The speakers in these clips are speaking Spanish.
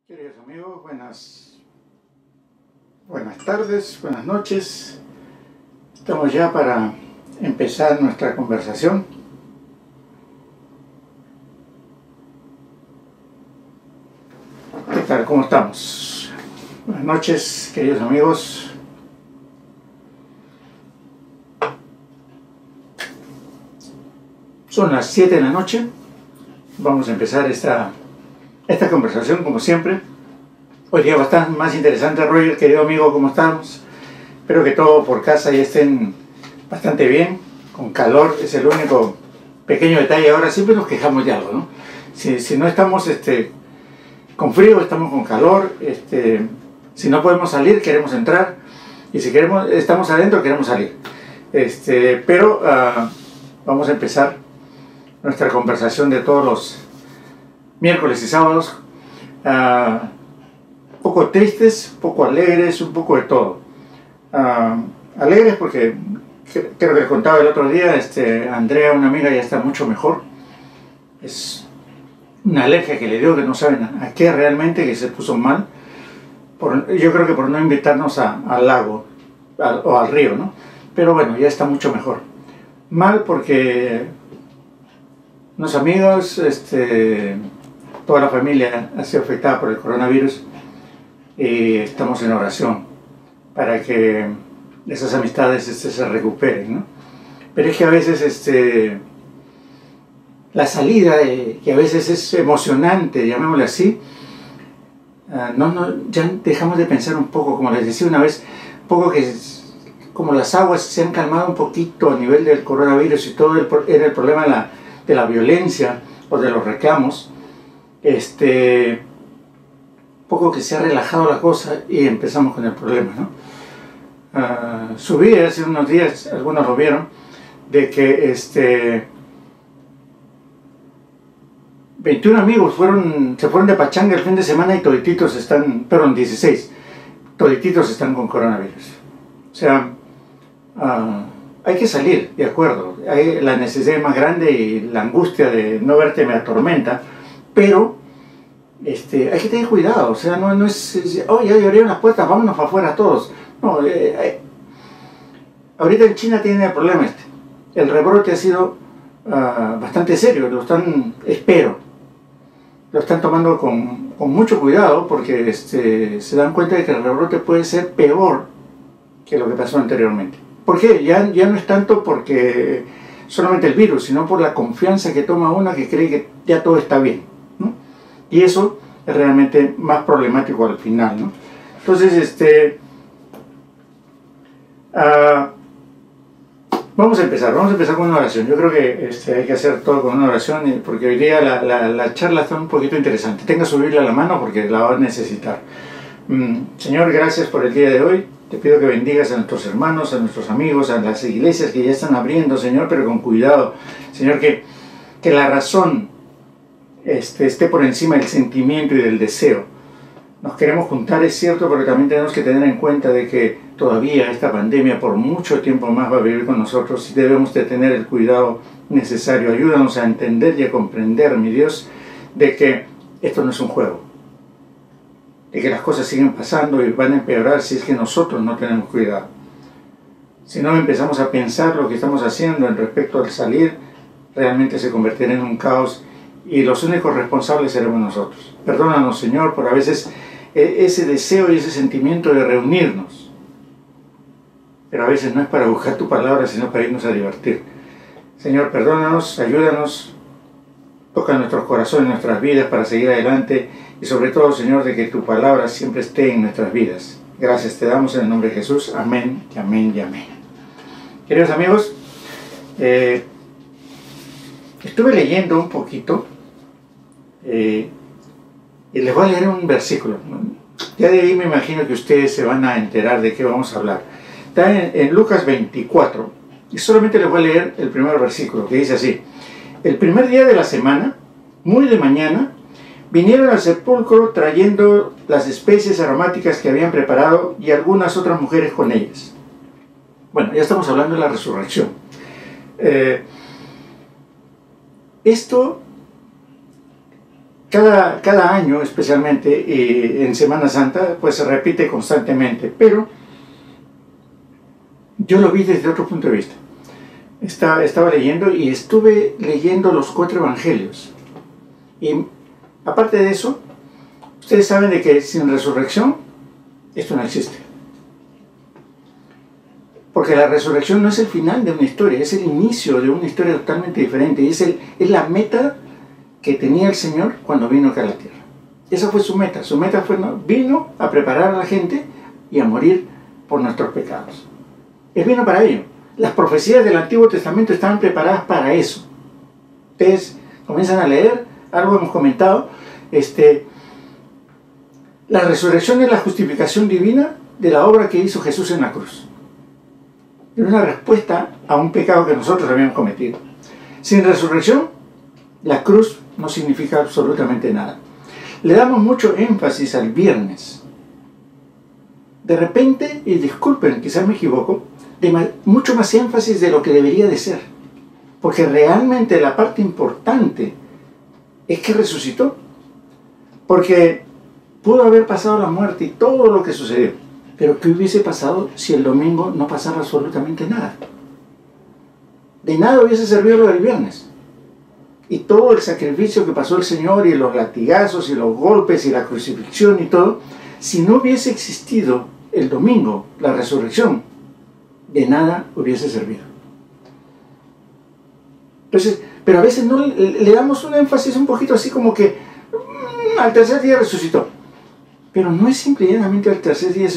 Queridos amigos, buenas tardes, buenas noches. Estamos ya para empezar nuestra conversación. ¿Qué tal? ¿Cómo estamos? Buenas noches, queridos amigos. Son las 7 de la noche. Vamos a empezar esta conversación como siempre. Hoy día bastante más interesante. Roger, querido amigo, ¿cómo estamos? Espero que todo por casa ya estén bastante bien, con calor. Es el único pequeño detalle. Ahora siempre nos quejamos de algo, ¿no? Si no estamos con frío, estamos con calor. Si no podemos salir, queremos entrar. Y si estamos adentro, queremos salir. Pero vamos a empezar nuestra conversación de todos los miércoles y sábados, un poco tristes, un poco alegres, un poco de todo. Alegres porque creo que les contaba el otro día, Andrea, una amiga, ya está mucho mejor. Es una alergia que le dio, que no saben a qué realmente, que se puso mal. Yo creo que por no invitarnos al lago o al río, ¿no? Pero bueno, ya está mucho mejor. Mal porque unos amigos, toda la familia ha sido afectada por el coronavirus y estamos en oración para que esas amistades se recuperen, ¿no? Pero es que a veces la salida, que a veces es emocionante, llamémosle así, ya dejamos de pensar un poco, como les decía una vez, un poco que como las aguas se han calmado un poquito a nivel del coronavirus y todo era el problema de la violencia o de los reclamos, poco que se ha relajado la cosa y empezamos con el problema, ¿no? Subí hace unos días, algunos lo vieron, de que 21 amigos se fueron de pachanga el fin de semana y todititos están, perdón, 16, todititos están con coronavirus. O sea, hay que salir, de acuerdo, la necesidad más grande y la angustia de no verte me atormenta, pero hay que tener cuidado. O sea, no es, oh, ya abrieron las puertas, vámonos para afuera todos. No, ahorita en China tienen el problema el rebrote ha sido bastante serio, lo están tomando con mucho cuidado porque se dan cuenta de que el rebrote puede ser peor que lo que pasó anteriormente. ¿Por qué? Ya no es tanto porque solamente el virus, sino por la confianza que toma una que cree que ya todo está bien, ¿no? Y eso es realmente más problemático al final, ¿no? Entonces, vamos a empezar con una oración. Yo creo que hay que hacer todo con una oración, porque hoy día la charla está un poquito interesante. Tenga su Biblia a la mano porque la va a necesitar. Señor, gracias por el día de hoy. Te pido que bendigas a nuestros hermanos, a nuestros amigos, a las iglesias que ya están abriendo, Señor, pero con cuidado. Señor, que la razón esté por encima del sentimiento y del deseo. Nos queremos juntar, es cierto, pero también tenemos que tener en cuenta de que todavía esta pandemia por mucho tiempo más va a vivir con nosotros y debemos de tener el cuidado necesario. Ayúdanos a entender y a comprender, mi Dios, de que esto no es un juego, de que las cosas siguen pasando y van a empeorar si es que nosotros no tenemos cuidado. Si no empezamos a pensar lo que estamos haciendo en respecto al salir, realmente se convertirá en un caos y los únicos responsables seremos nosotros. Perdónanos, Señor, por a veces ese deseo y ese sentimiento de reunirnos, pero a veces no es para buscar tu palabra, sino para irnos a divertir. Señor, perdónanos, ayúdanos, toca nuestros corazones, nuestras vidas para seguir adelante y sobre todo, Señor, de que tu palabra siempre esté en nuestras vidas. Gracias te damos en el nombre de Jesús. Amén, y amén, y amén. Queridos amigos, estuve leyendo un poquito y les voy a leer un versículo. Ya de ahí me imagino que ustedes se van a enterar de qué vamos a hablar. Está en Lucas 24 y solamente les voy a leer el primer versículo que dice así: el primer día de la semana, muy de mañana, vinieron al sepulcro trayendo las especies aromáticas que habían preparado y algunas otras mujeres con ellas. Bueno, ya estamos hablando de la resurrección. Esto cada año, especialmente en Semana Santa, pues se repite constantemente, pero yo lo vi desde otro punto de vista. Estaba leyendo y estuve leyendo los 4 evangelios. Y aparte de eso, ustedes saben de que sin resurrección, esto no existe. Porque la resurrección no es el final de una historia, es el inicio de una historia totalmente diferente. Y es la meta que tenía el Señor cuando vino acá a la tierra. Esa fue su meta. Su meta fue, vino a preparar a la gente y a morir por nuestros pecados. Él vino para ello. Las profecías del Antiguo Testamento estaban preparadas para eso. Ustedes comienzan a leer, algo hemos comentado, la resurrección es la justificación divina de la obra que hizo Jesús en la cruz. Es una respuesta a un pecado que nosotros habíamos cometido. Sin resurrección, la cruz no significa absolutamente nada. Le damos mucho énfasis al viernes. De repente, y disculpen, quizás me equivoco, mucho más énfasis de lo que debería de ser. Porque realmente la parte importante es que resucitó. Porque pudo haber pasado la muerte y todo lo que sucedió. Pero ¿qué hubiese pasado si el domingo no pasaba absolutamente nada? De nada hubiese servido lo del viernes. Y todo el sacrificio que pasó el Señor y los latigazos y los golpes y la crucifixión y todo, si no hubiese existido el domingo, la resurrección, de nada hubiese servido. Entonces, pero a veces no le damos un énfasis un poquito así como que al tercer día resucitó. Pero no es simplemente al tercer día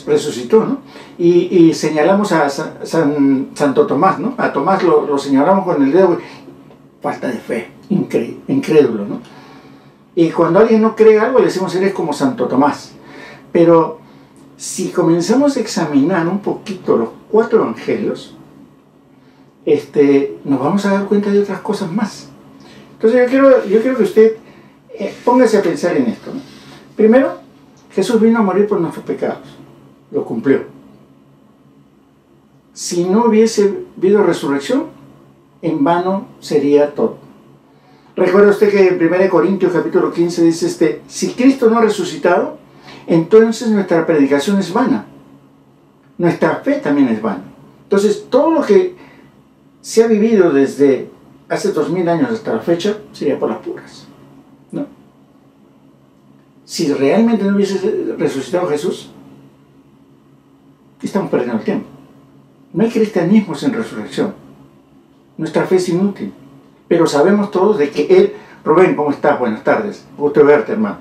resucitó, ¿no? Y señalamos a Santo Tomás, ¿no? A Tomás lo señalamos con el dedo. Falta de fe, incrédulo, ¿no? Y cuando alguien no cree algo le decimos eres como Santo Tomás. Pero si comenzamos a examinar un poquito los 4 evangelios, nos vamos a dar cuenta de otras cosas más. Entonces yo quiero que usted póngase a pensar en esto, ¿no? Primero, Jesús vino a morir por nuestros pecados, lo cumplió. Si no hubiese habido resurrección, en vano sería todo. Recuerda usted que en 1 Corintios capítulo 15 dice, si Cristo no ha resucitado, entonces nuestra predicación es vana. Nuestra fe también es vana. Entonces, todo lo que se ha vivido desde hace 2000 años hasta la fecha, sería por las puras, ¿no? Si realmente no hubiese resucitado Jesús, estamos perdiendo el tiempo. No hay cristianismo sin resurrección. Nuestra fe es inútil. Pero sabemos todos de que Él... Rubén, ¿cómo estás? Buenas tardes. Gusto verte, hermano.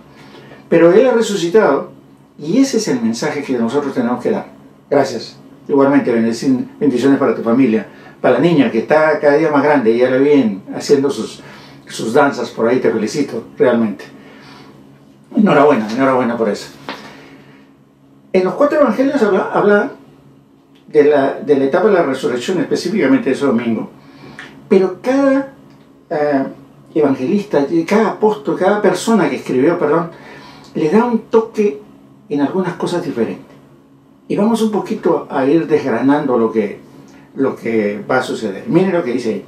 Pero Él ha resucitado y ese es el mensaje que nosotros tenemos que dar. Gracias. Igualmente, bendiciones para tu familia. Para la niña que está cada día más grande, ya la vi haciendo sus danzas por ahí, te felicito, realmente. Enhorabuena por eso. En los 4 evangelios habla de la etapa de la resurrección, específicamente ese domingo. Pero cada evangelista, cada apóstol, cada persona que escribió, le da un toque en algunas cosas diferentes. Y vamos un poquito a ir desgranando lo que va a suceder. Miren lo que dice ahí.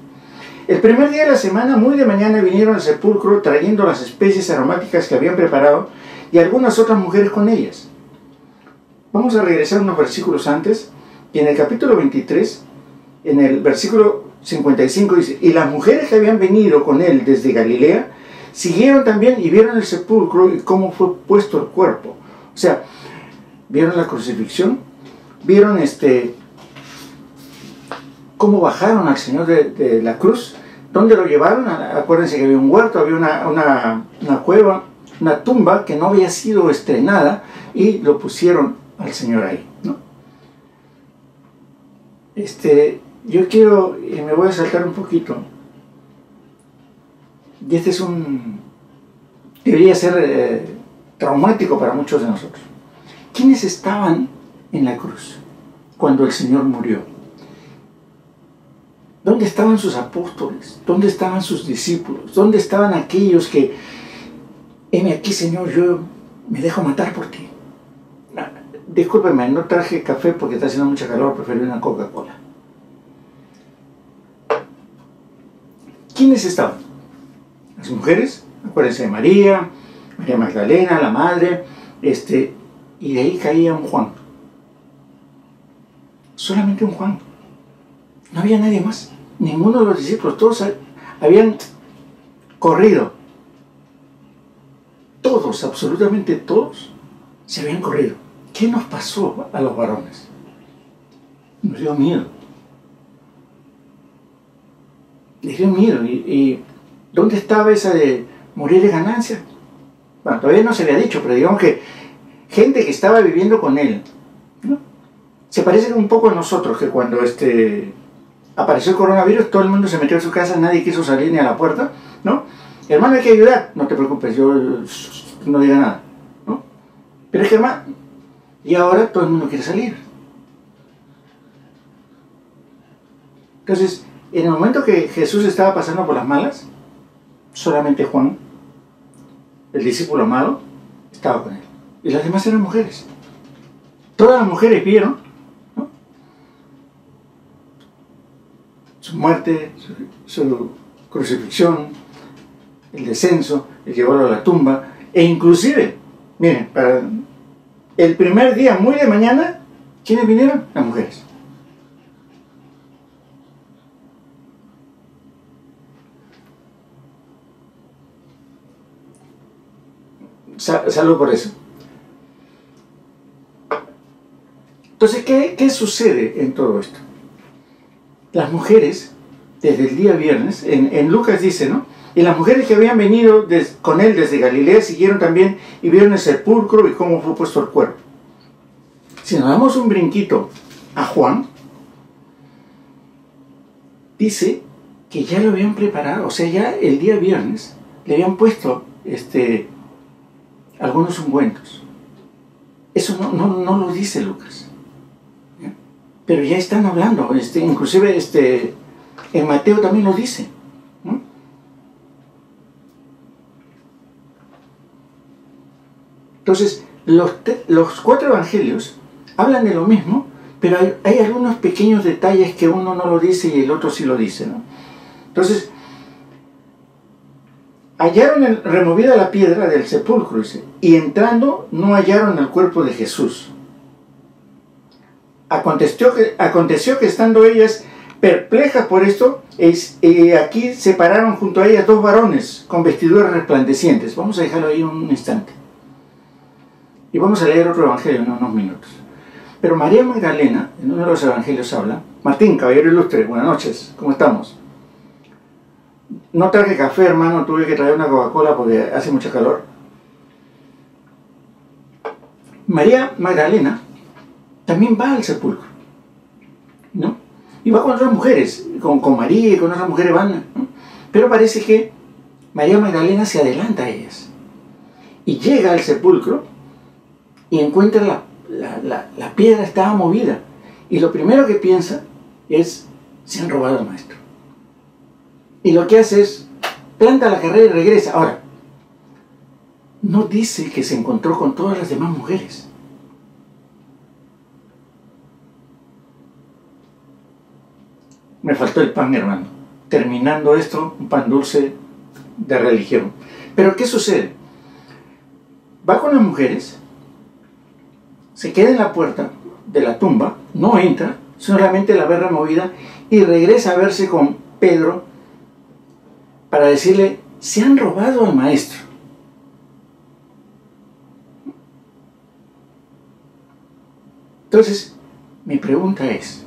El primer día de la semana, muy de mañana, vinieron al sepulcro trayendo las especies aromáticas que habían preparado y algunas otras mujeres con ellas. Vamos a regresar unos versículos antes, y en el capítulo 23, en el versículo 55 dice, y las mujeres que habían venido con él desde Galilea, siguieron también y vieron el sepulcro y cómo fue puesto el cuerpo. O sea, vieron la crucifixión, vieron cómo bajaron al Señor de la cruz, dónde lo llevaron. Acuérdense que había un huerto, había una cueva, una tumba que no había sido estrenada y lo pusieron al Señor ahí, ¿no? Yo quiero, y me voy a saltar un poquito, y debería ser traumático para muchos de nosotros. ¿Quiénes estaban en la cruz cuando el Señor murió? ¿Dónde estaban sus apóstoles? ¿Dónde estaban sus discípulos? ¿Dónde estaban aquellos que, heme aquí, Señor, yo me dejo matar por ti? Discúlpeme, no traje café porque está haciendo mucha calor, preferí una Coca-Cola. ¿Quiénes estaban? Las mujeres Acuérdense de María, María Magdalena, la madre, y de ahí caía un Juan. Solamente un Juan. No había nadie más. Ninguno de los discípulos, todos habían corrido. Todos, absolutamente todos, se habían corrido. ¿Qué nos pasó a los varones? Nos dio miedo. Les dio miedo. ¿Y dónde estaba esa de morir de ganancia? Bueno, todavía no se le ha dicho, pero digamos que gente que estaba viviendo con él, ¿no? Se parece un poco a nosotros, que cuando apareció el coronavirus, todo el mundo se metió en su casa, nadie quiso salir ni a la puerta, ¿no? Hermano, hay que ayudar. No te preocupes, yo no diga nada, ¿no? Pero es que, hermano, y ahora todo el mundo quiere salir. Entonces, en el momento que Jesús estaba pasando por las malas, solamente Juan, el discípulo amado, estaba con él. Y las demás eran mujeres. Todas las mujeres vieron, ¿no?, su muerte, su crucifixión, el descenso, el llevarlo a la tumba, e inclusive, miren, para el primer día, muy de mañana, ¿quiénes vinieron? Las mujeres. Salud por eso. Entonces, ¿qué sucede en todo esto? Las mujeres, desde el día viernes, en Lucas dice, ¿no? Y las mujeres que habían venido con él desde Galilea siguieron también y vieron el sepulcro y cómo fue puesto el cuerpo. Si nos damos un brinquito a Juan, dice que ya lo habían preparado, o sea, ya el día viernes le habían puesto algunos ungüentos. Eso no lo dice Lucas. ¿Ya? Pero ya están hablando, inclusive en Mateo también lo dice. ¿No? Entonces, los 4 evangelios hablan de lo mismo, pero hay algunos pequeños detalles que uno no lo dice y el otro sí lo dice, ¿no? Entonces, hallaron removida la piedra del sepulcro, dice, y entrando no hallaron el cuerpo de Jesús. Aconteció que estando ellas perplejas por esto, aquí se pararon junto a ellas 2 varones con vestiduras resplandecientes. Vamos a dejarlo ahí un instante. Y vamos a leer otro evangelio en unos minutos. Pero María Magdalena, en uno de los evangelios habla, Martín, caballero ilustre, buenas noches, ¿cómo estamos? No traje café, hermano, tuve que traer una Coca-Cola porque hace mucho calor. María Magdalena también va al sepulcro, ¿no? Y va con otras mujeres, con María y con otras mujeres van, ¿no? Pero parece que María Magdalena se adelanta a ellas. Y llega al sepulcro y encuentra la piedra estaba movida. Y lo primero que piensa es, se han robado al maestro. Y lo que hace es, planta la carrera y regresa. Ahora, no dice que se encontró con todas las demás mujeres. Me faltó el pan, hermano. Terminando esto, un pan dulce de religión. Pero ¿qué sucede? Va con las mujeres, se queda en la puerta de la tumba, no entra, solamente la ve removida y regresa a verse con Pedro para decirle, se han robado al maestro. Entonces, mi pregunta es,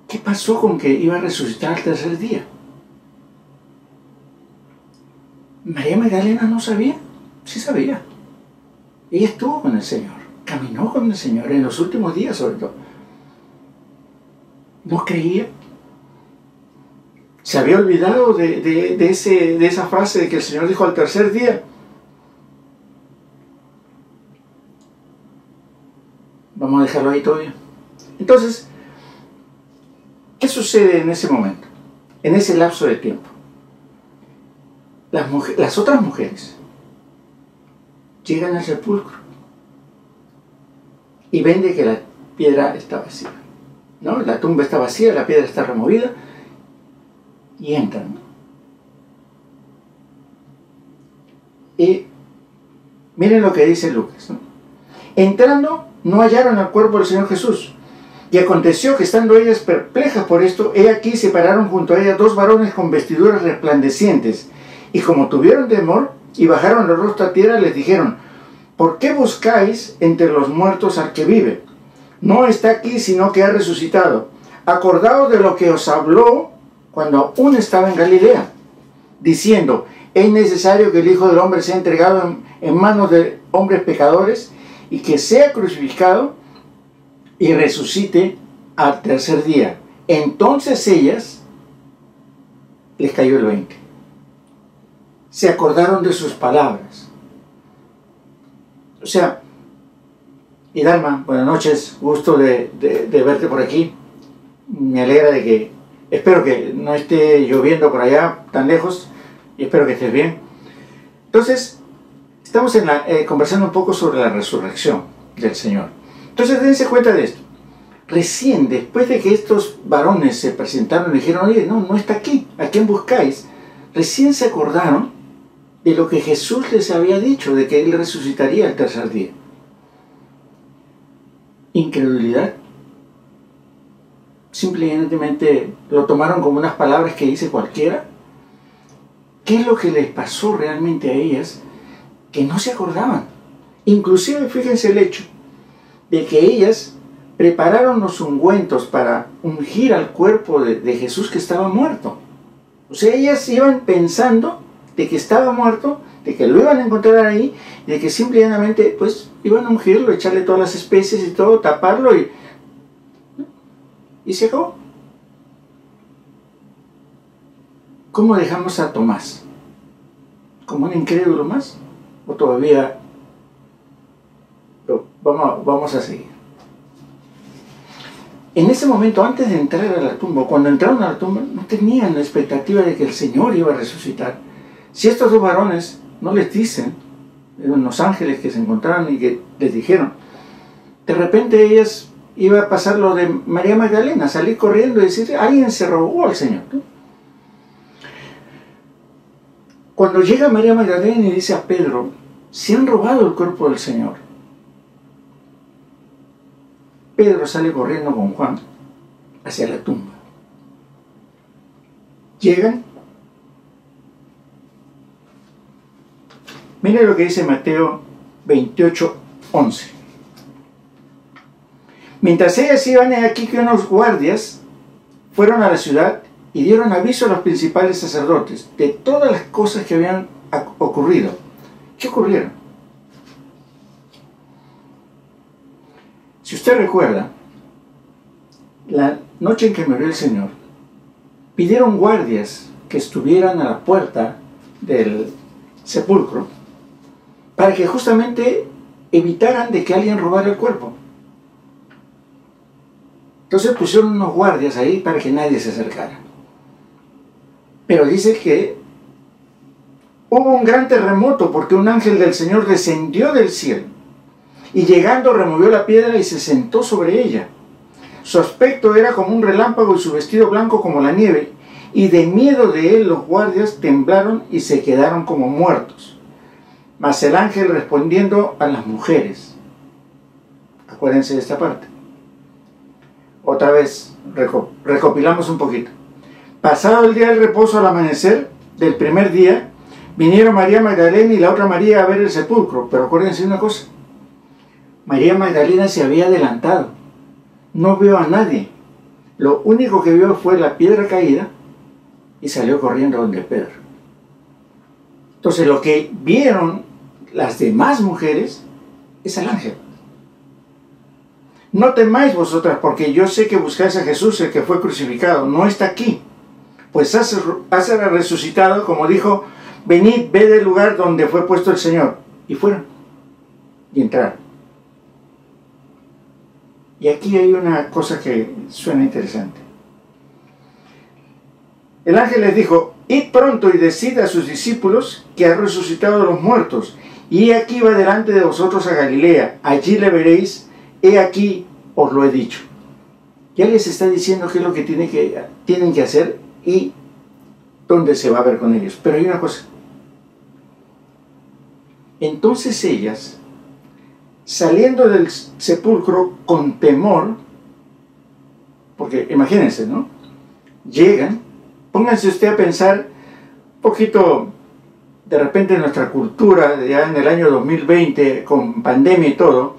¿qué pasó con que iba a resucitar al tercer día? María Magdalena no sabía, sí sabía. Ella estuvo con el Señor, caminó con el Señor en los últimos días sobre todo. No creía. Se había olvidado de esa frase de que el Señor dijo al tercer día. Vamos a dejarlo ahí todavía. Entonces, ¿qué sucede en ese momento? En ese lapso de tiempo. Las otras mujeres llegan al sepulcro y ven de que la piedra está vacía, ¿no? La tumba está vacía, la piedra está removida y entran. Y miren lo que dice Lucas, ¿no? Entrando, no hallaron el cuerpo del Señor Jesús. Y aconteció que estando ellas perplejas por esto, he aquí se pararon junto a ellas dos varones con vestiduras resplandecientes. Y como tuvieron temor y bajaron el rostro a tierra, les dijeron: ¿por qué buscáis entre los muertos al que vive? No está aquí, sino que ha resucitado. Acordaos de lo que os habló cuando aún estaba en Galilea, diciendo: es necesario que el Hijo del Hombre sea entregado en manos de hombres pecadores, y que sea crucificado y resucite al tercer día. Entonces ellas les cayó el 20. Se acordaron de sus palabras. O sea, Hidalma, buenas noches, gusto de verte por aquí. Me alegra de que, espero que no esté lloviendo por allá tan lejos, y espero que estés bien. Entonces, estamos conversando un poco sobre la resurrección del Señor. Entonces, dense cuenta de esto. Recién, después de que estos varones se presentaron y dijeron: oye, no está aquí, ¿a quién buscáis? Recién se acordaron de lo que Jesús les había dicho, de que Él resucitaría el tercer día. Incredulidad. Simplemente lo tomaron como unas palabras que dice cualquiera. ¿Qué es lo que les pasó realmente a ellas? Que no se acordaban. Inclusive, fíjense el hecho de que ellas prepararon los ungüentos para ungir al cuerpo de Jesús que estaba muerto. O sea, ellas iban pensando de que estaba muerto, de que lo iban a encontrar ahí, de que simplemente pues iban a ungirlo, echarle todas las especies y todo, taparlo y se acabó. ¿Cómo dejamos a Tomás? ¿Como un incrédulo más? ¿O todavía vamos a seguir? En ese momento, antes de entrar a la tumba, cuando entraron a la tumba, no tenían la expectativa de que el Señor iba a resucitar. Si estos dos varones no les dicen, eran los ángeles que se encontraron y que les dijeron, de repente ellas iba a pasar lo de María Magdalena, salir corriendo y decir: alguien se robó al Señor, ¿no? Cuando llega María Magdalena y dice a Pedro: se han robado el cuerpo del Señor, Pedro sale corriendo con Juan hacia la tumba. Llegan. Mira lo que dice Mateo 28:11. Mientras ellas iban, he aquí que unos guardias fueron a la ciudad y dieron aviso a los principales sacerdotes de todas las cosas que habían ocurrido. ¿Qué ocurrieron? Si usted recuerda, la noche en que murió el Señor, pidieron guardias que estuvieran a la puerta del sepulcro para que justamente evitaran de que alguien robara el cuerpo. Entonces pusieron unos guardias ahí para que nadie se acercara. Pero dice que hubo un gran terremoto porque un ángel del Señor descendió del cielo y llegando removió la piedra y se sentó sobre ella. Su aspecto era como un relámpago y su vestido blanco como la nieve, y de miedo de él los guardias temblaron y se quedaron como muertos. Mas el ángel respondiendo a las mujeres, acuérdense de esta parte, otra vez recopilamos un poquito. Pasado el día del reposo, al amanecer del primer día, vinieron María Magdalena y la otra María a ver el sepulcro. Pero acuérdense una cosa, María Magdalena se había adelantado, no vio a nadie, lo único que vio fue la piedra caída y salió corriendo donde Pedro. Entonces lo que vieron las demás mujeres es al ángel. No temáis vosotras, porque yo sé que buscáis a Jesús, el que fue crucificado. No está aquí, pues hace resucitado, como dijo: venid, ved el lugar donde fue puesto el Señor. Y fueron, y entraron. Y aquí hay una cosa que suena interesante. El ángel les dijo: id pronto y decid a sus discípulos que ha resucitado de los muertos, y aquí va delante de vosotros a Galilea, allí le veréis. He aquí, os lo he dicho. Ya les está diciendo qué es lo que tienen que hacer y dónde se va a ver con ellos. Pero hay una cosa. Entonces ellas, saliendo del sepulcro con temor, porque imagínense, ¿no? Llegan, pónganse usted a pensar un poquito, de repente en nuestra cultura, ya en el año 2020, con pandemia y todo,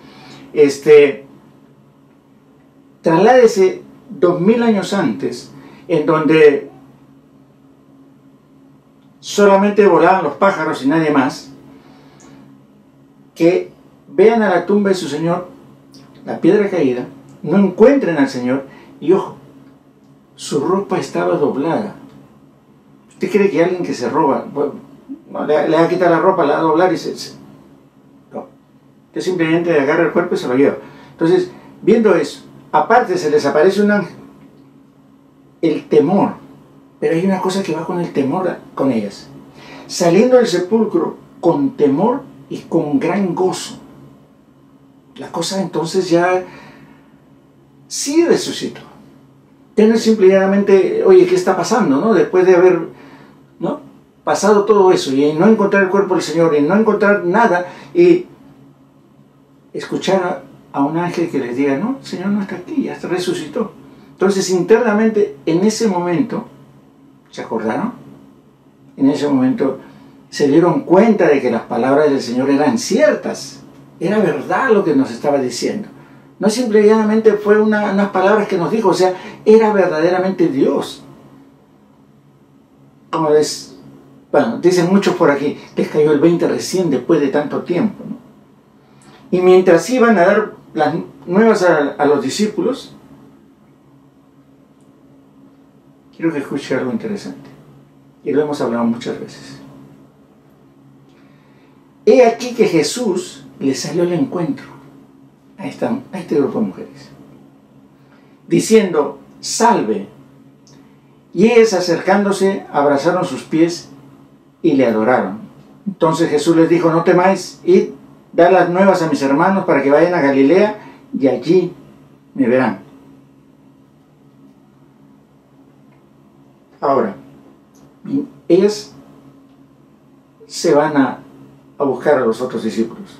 trasládese 2000 años antes, en donde solamente volaban los pájaros y nadie más, que vean a la tumba de su Señor, la piedra caída, no encuentren al Señor, y ojo, su ropa estaba doblada. ¿Usted cree que alguien que se roba, bueno, no, le va a quitar la ropa, la va a doblar y no. Usted simplemente agarra el cuerpo y se lo lleva? Entonces, viendo eso, aparte se les aparece un ángel, el temor, pero hay una cosa que va con el temor con ellas. Saliendo del sepulcro con temor y con gran gozo. La cosa entonces ya sí resucitó. Tener simplemente, oye, ¿qué está pasando? ¿No? Después de haber, ¿no?, pasado todo eso y no encontrar el cuerpo del Señor y no encontrar nada y escuchar a un ángel que les diga, no, el Señor no está aquí, ya resucitó. Entonces internamente en ese momento, ¿se acordaron? En ese momento se dieron cuenta de que las palabras del Señor eran ciertas, era verdad lo que nos estaba diciendo. No simplemente fue unas palabras que nos dijo, o sea, era verdaderamente Dios. Como bueno, dicen muchos por aquí, les cayó el 20 recién después de tanto tiempo, ¿no? Y mientras iban a dar las nuevas a los discípulos, quiero que escuche algo interesante, y lo hemos hablado muchas veces. He aquí que Jesús les salió al encuentro a este grupo de mujeres, diciendo, salve. Y ellas, acercándose, abrazaron sus pies y le adoraron. Entonces Jesús les dijo, no temáis, id, dad las nuevas a mis hermanos para que vayan a Galilea y allí me verán. Ahora, ellas se van a buscar a los otros discípulos.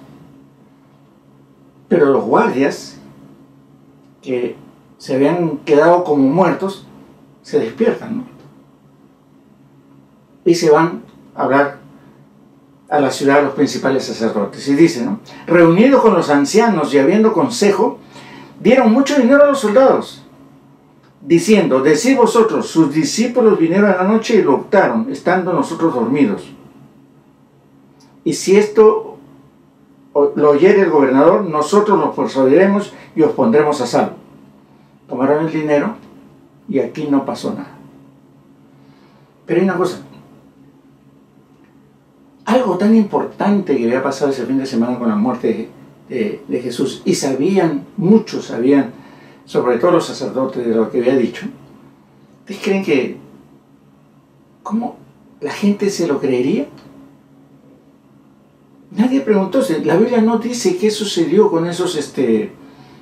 Pero los guardias, que se habían quedado como muertos, se despiertan, ¿no? Y se van a hablar a la ciudad de los principales sacerdotes. Y dicen, ¿no?, reunidos con los ancianos y habiendo consejo, dieron mucho dinero a los soldados, diciendo, decid vosotros, sus discípulos vinieron a la noche y lo hurtaron, estando nosotros dormidos. Y si esto lo oyere el gobernador, nosotros los persuadiremos y os pondremos a salvo. Tomaron el dinero y aquí no pasó nada. Pero hay una cosa, algo tan importante que había pasado ese fin de semana con la muerte de Jesús, y muchos sabían, sobre todo los sacerdotes, de lo que había dicho. ¿Ustedes creen que cómo la gente se lo creería? Nadie preguntó. La Biblia no dice qué sucedió con esos,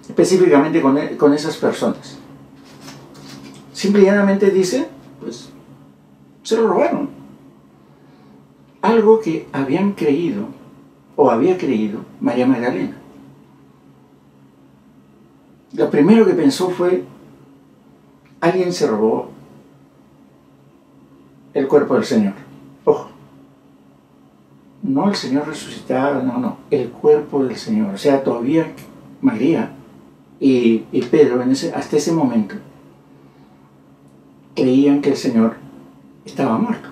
específicamente con esas personas. Simplemente dice, pues, se lo robaron. Algo que habían creído, o había creído, María Magdalena. Lo primero que pensó fue, alguien se robó el cuerpo del Señor. Ojo, no el Señor resucitado, no, el cuerpo del Señor. O sea, todavía María y Pedro hasta ese momento creían que el Señor estaba muerto.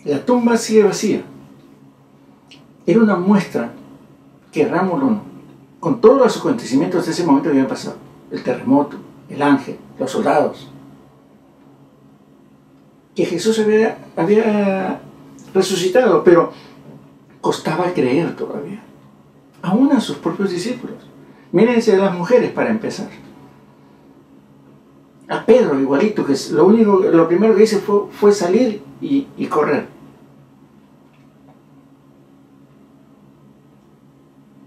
La tumba sigue vacía. Era una muestra, querrámoslo o no, con todos los acontecimientos de ese momento que habían pasado. El terremoto, el ángel, los soldados. Que Jesús había resucitado, pero costaba creer todavía. Aún a sus propios discípulos. Mírense a las mujeres para empezar. A Pedro igualito, que lo primero que hice fue salir y correr.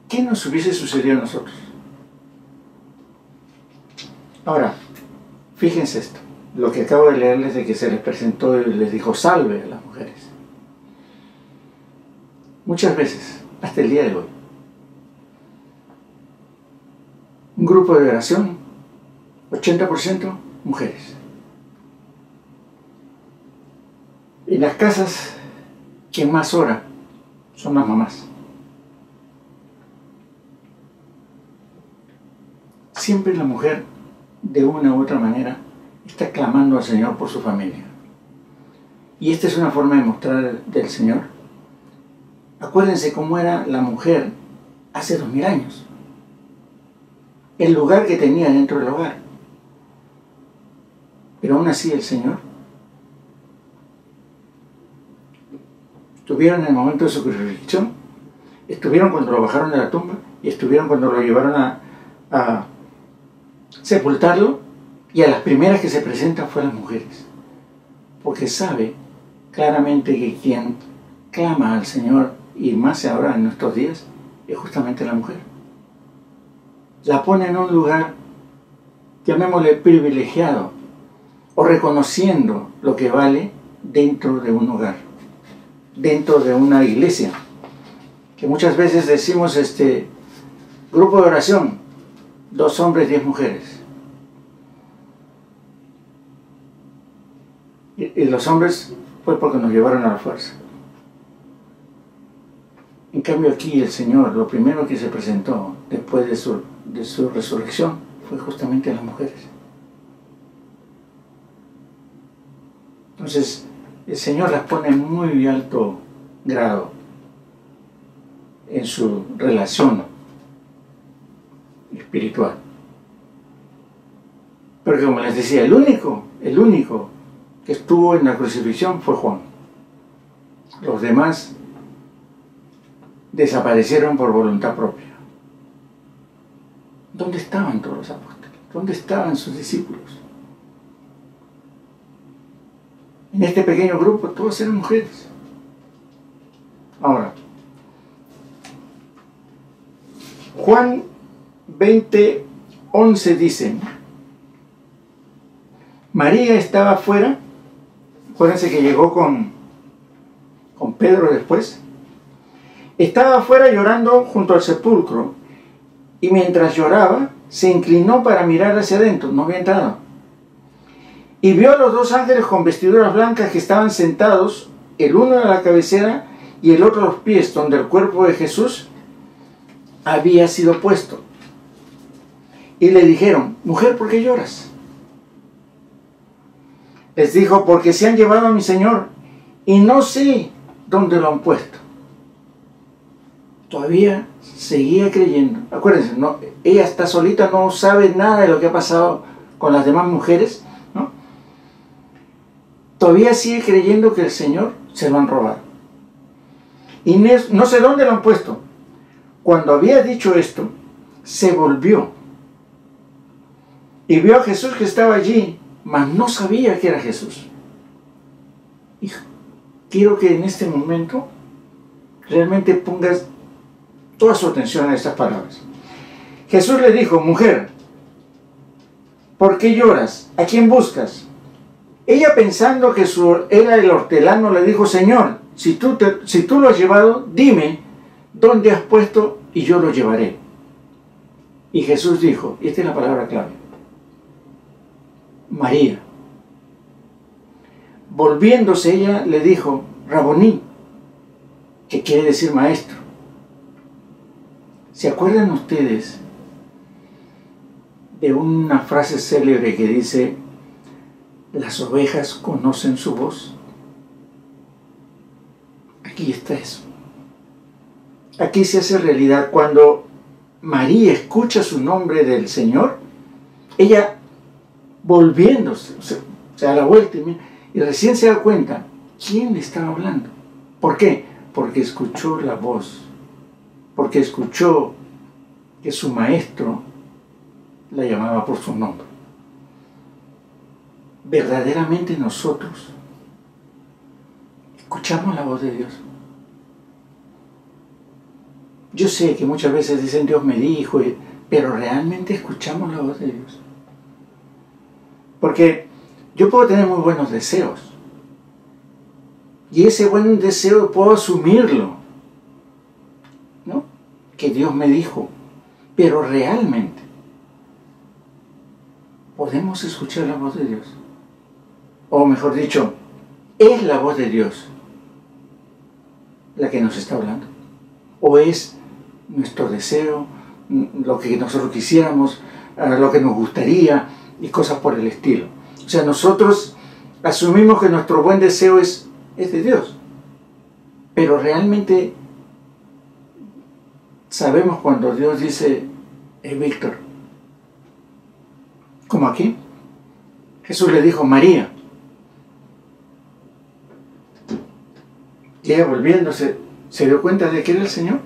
¿Qué nos hubiese sucedido a nosotros? Ahora, Fíjense esto, lo que acabo de leerles de que se les presentó y les dijo salve a las mujeres. Muchas veces, hasta el día de hoy, un grupo de oración, 80% mujeres. En las casas, quien más ora son las mamás. Siempre la mujer, de una u otra manera, está clamando al Señor por su familia. Y esta es una forma de mostrar del Señor. Acuérdense cómo era la mujer hace 2000 años. El lugar que tenía dentro del hogar. Pero aún así el Señor estuvieron en el momento de su crucifixión, estuvieron cuando lo bajaron de la tumba y estuvieron cuando lo llevaron a sepultarlo, y a las primeras que se presentan fueron las mujeres, porque sabe claramente que quien clama al Señor, y más ahora en nuestros días, es justamente la mujer. La pone en un lugar, llamémosle privilegiado, o reconociendo lo que vale dentro de un hogar, dentro de una iglesia, que muchas veces decimos grupo de oración, 2 hombres, 10 mujeres. Y los hombres fue porque nos llevaron a la fuerza. En cambio aquí el Señor, lo primero que se presentó después de su resurrección fue justamente a las mujeres. Entonces el Señor las pone en muy alto grado en su relación espiritual. Pero como les decía, el único que estuvo en la crucifixión fue Juan. Los demás desaparecieron por voluntad propia. ¿Dónde estaban todos los apóstoles? ¿Dónde estaban sus discípulos? En este pequeño grupo todos eran mujeres. Ahora, Juan 20:11 dice: María estaba afuera. Acuérdense que llegó con Pedro después. Estaba afuera llorando junto al sepulcro, y mientras lloraba se inclinó para mirar hacia adentro, no había entrado, y vio a los 2 ángeles con vestiduras blancas que estaban sentados, el uno a la cabecera y el otro a los pies, donde el cuerpo de Jesús había sido puesto. Y le dijeron: mujer, ¿por qué lloras? Les dijo: porque se han llevado a mi Señor y no sé dónde lo han puesto. Todavía seguía creyendo. Acuérdense, no, ella está solita, no sabe nada de lo que ha pasado con las demás mujeres, ¿no? Todavía sigue creyendo que el Señor se lo han robado. Y no sé dónde lo han puesto. Cuando había dicho esto, se volvió y vio a Jesús que estaba allí, mas no sabía que era Jesús. Y quiero que en este momento realmente pongas toda su atención a estas palabras. Jesús le dijo: mujer, ¿por qué lloras? ¿A quién buscas? Ella, pensando que era el hortelano, le dijo: Señor, si tú lo has llevado, dime dónde has puesto y yo lo llevaré. Y Jesús dijo, y esta es la palabra clave: María. Volviéndose ella le dijo: Raboní, que quiere decir maestro. ¿Se acuerdan ustedes de una frase célebre que dice: las ovejas conocen su voz? Aquí está eso. Aquí se hace realidad. Cuando María escucha su nombre del Señor, ella, volviéndose, se da la vuelta y recién se da cuenta quién le estaba hablando. ¿Por qué? Porque escuchó la voz, porque escuchó que su maestro la llamaba por su nombre. Verdaderamente nosotros escuchamos la voz de Dios. Yo sé que muchas veces dicen Dios me dijo, pero realmente escuchamos la voz de Dios. Porque yo puedo tener muy buenos deseos. Y ese buen deseo puedo asumirlo, ¿no? Que Dios me dijo. Pero realmente, ¿podemos escuchar la voz de Dios? O mejor dicho, ¿es la voz de Dios la que nos está hablando? ¿O es nuestro deseo, lo que nosotros quisiéramos, lo que nos gustaría y cosas por el estilo? O sea, nosotros asumimos que nuestro buen deseo es de Dios, pero realmente sabemos cuando Dios dice, Víctor, como aquí, Jesús le dijo, María, y ella volviéndose, se dio cuenta de que era el Señor.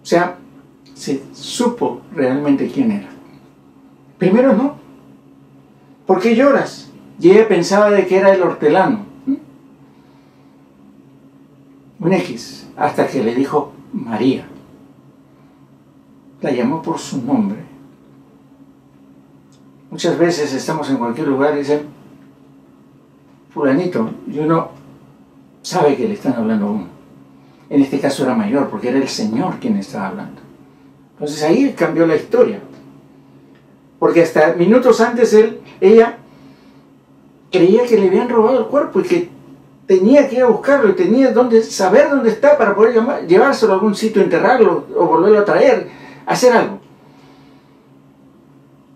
O sea, se supo realmente quién era. Primero no. ¿Por qué lloras? Y ella pensaba de que era el hortelano. Un X, hasta que le dijo María. La llamó por su nombre. Muchas veces estamos en cualquier lugar y dicen, fulanito, y uno sabe que le están hablando a uno. En este caso era mayor, porque era el Señor quien estaba hablando. Entonces ahí cambió la historia. Porque hasta minutos antes ella creía que le habían robado el cuerpo y que tenía que ir a buscarlo y tenía saber dónde está para poder llevárselo a algún sitio, enterrarlo o volverlo a traer, hacer algo.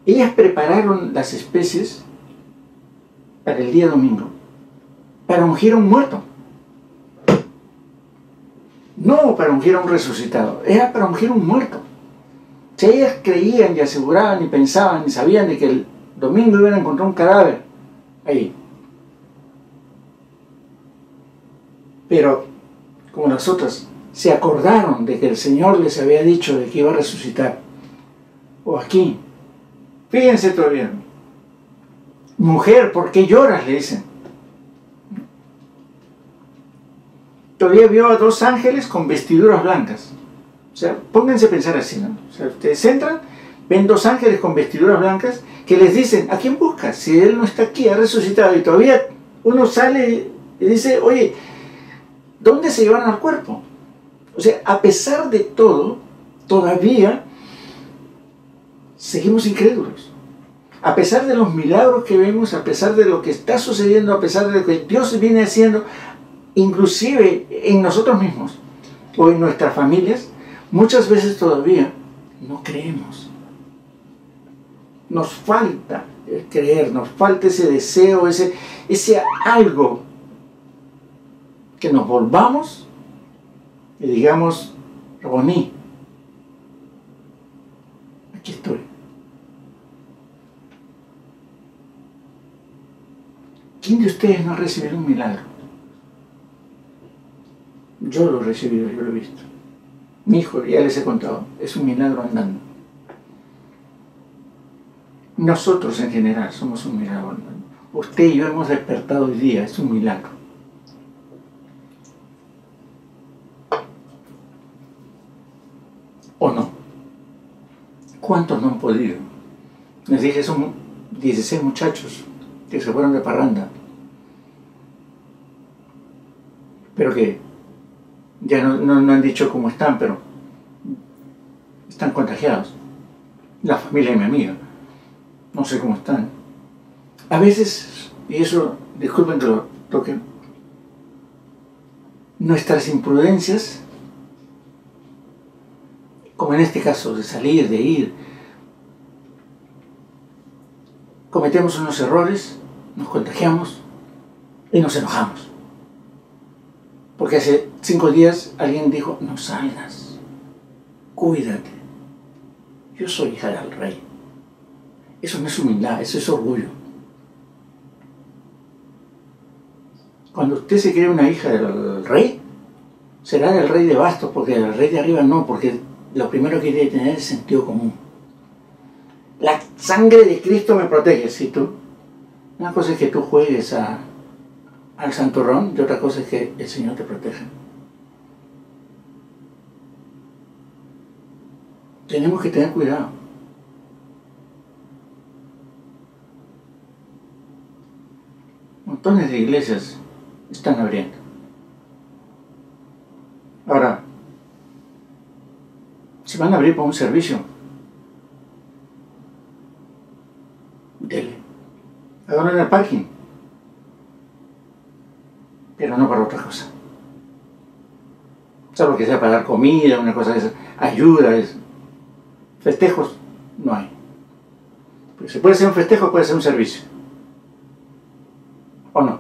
Ellas prepararon las especies para el día domingo, para ungir a un muerto. No para ungir a un resucitado, era para ungir a un muerto. Si ellas creían y aseguraban y pensaban y sabían de que el domingo iban a encontrar un cadáver ahí. Pero, como las otras, se acordaron de que el Señor les había dicho de que iba a resucitar. O aquí, fíjense todavía, mujer, ¿por qué lloras?, le dicen. Todavía vio a dos ángeles con vestiduras blancas. O sea, pónganse a pensar así, ¿no? O sea, ustedes entran, ven dos ángeles con vestiduras blancas que les dicen, ¿a quién buscas? Si Él no está aquí, ha resucitado. Y todavía uno sale y dice, oye, ¿dónde se llevaron al cuerpo? O sea, a pesar de todo, todavía seguimos incrédulos. A pesar de los milagros que vemos, a pesar de lo que está sucediendo, a pesar de lo que Dios viene haciendo, inclusive en nosotros mismos o en nuestras familias, muchas veces todavía no creemos. Nos falta el creer, nos falta ese deseo, ese algo que nos volvamos y digamos, Raboní, aquí estoy. ¿Quién de ustedes no ha recibido un milagro? Yo lo he recibido, yo lo he visto. Mi hijo, ya les he contado, es un milagro andando. Nosotros en general somos un milagro andando. Usted y yo hemos despertado hoy día, es un milagro. ¿O no? ¿Cuántos no han podido? Les dije, son 16 muchachos que se fueron de parranda. Pero que ya no han dicho cómo están, pero están contagiados. La familia de mi amiga, no sé cómo están. A veces, y eso, disculpen que lo toquen, nuestras imprudencias, como en este caso, de salir, de ir, cometemos unos errores, nos contagiamos y nos enojamos. Porque hace 5 días alguien dijo, no salgas, cuídate, yo soy hija del rey. Eso no es humildad, eso es orgullo. Cuando usted se cree una hija del rey, será del rey de bastos, porque del rey de arriba no, porque lo primero que tiene que tener es sentido común. La sangre de Cristo me protege, ¿sí tú? Una cosa es que tú juegues al santurrón y otra cosa es que el Señor te proteja. Tenemos que tener cuidado. Montones de iglesias están abriendo. Ahora, si van a abrir para un servicio, dele. Háganlo en el parking. Pero no para otra cosa. Salvo que sea para dar comida, una cosa de esa, ayuda, festejos, no hay. Porque si puede ser un festejo, puede ser un servicio. ¿O no?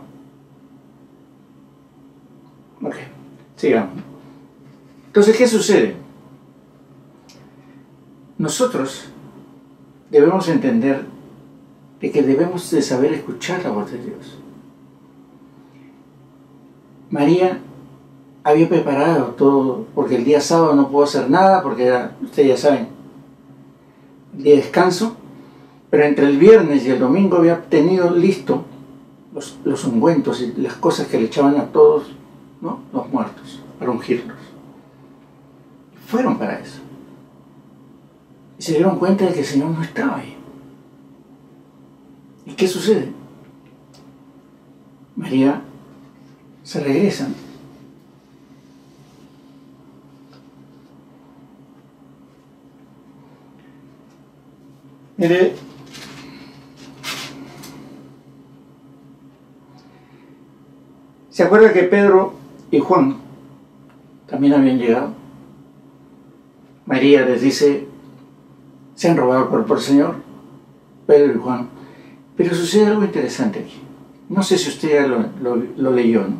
Ok, sigamos. Entonces, ¿qué sucede? Nosotros debemos entender de que debemos de saber escuchar la voz de Dios. María había preparado todo, porque el día sábado no pudo hacer nada, porque era, ustedes ya saben, el día de descanso, pero entre el viernes y el domingo había tenido listo los ungüentos y las cosas que le echaban a todos, ¿no?, los muertos, para ungirlos. Fueron para eso. Y se dieron cuenta de que el Señor no estaba ahí. ¿Y qué sucede? María se regresa. Mire, ¿se acuerda que Pedro y Juan también habían llegado? María les dice, se han robado el cuerpo del Señor, Pedro y Juan. Pero sucede algo interesante aquí. No sé si usted ya lo leyó, ¿no?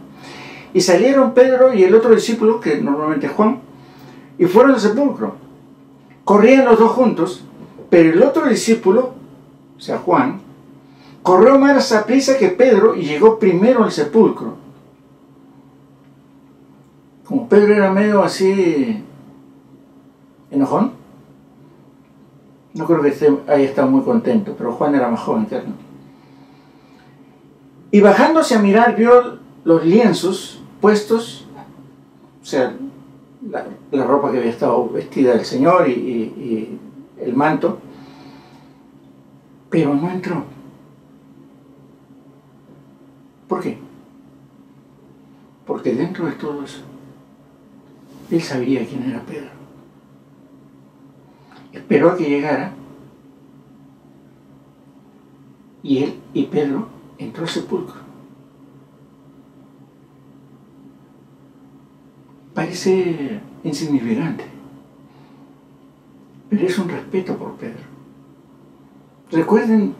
Y salieron Pedro y el otro discípulo, que normalmente es Juan, y fueron al sepulcro. Corrían los dos juntos, pero el otro discípulo, o sea Juan, corrió más a prisa que Pedro y llegó primero al sepulcro. Como Pedro era medio así enojón, no creo que haya estado muy contento, pero Juan era más joven que él, ¿no? Y bajándose a mirar, vio los lienzos puestos, o sea, la ropa que había estado vestida del Señor y el manto, pero no entró. ¿Por qué? Porque dentro de todo eso, él sabía quién era Pedro. Esperó a que llegara y él y Pedro entró al sepulcro. Parece insignificante, pero es un respeto por Pedro. Recuerden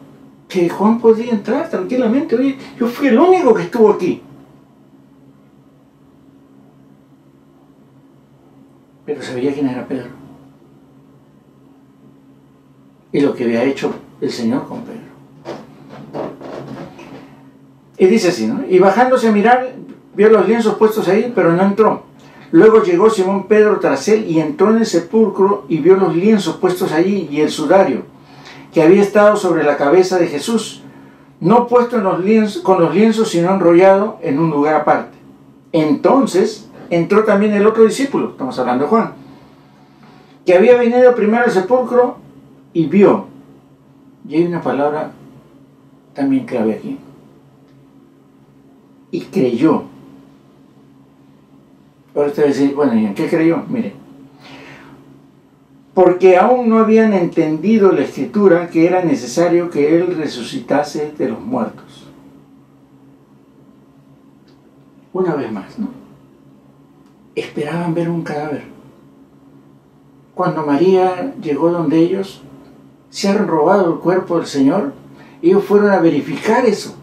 que Juan podía entrar tranquilamente. Oye, yo fui el único que estuvo aquí. Pero sabía quién era Pedro y lo que había hecho el Señor con Pedro. Y dice así, ¿no? Y bajándose a mirar, vio los lienzos puestos ahí, pero no entró. Luego llegó Simón Pedro tras él y entró en el sepulcro y vio los lienzos puestos allí y el sudario que había estado sobre la cabeza de Jesús, no puesto en con los lienzos, sino enrollado en un lugar aparte. Entonces entró también el otro discípulo, estamos hablando de Juan, que había venido primero al sepulcro y vio. Y hay una palabra también clave aquí. Y creyó. Ahora usted va a decir, bueno, ¿y en qué creyó? Mire, porque aún no habían entendido la Escritura que era necesario que Él resucitase de los muertos. Una vez más, ¿no? Esperaban ver un cadáver. Cuando María llegó donde ellos, se han robado el cuerpo del Señor, ellos fueron a verificar eso.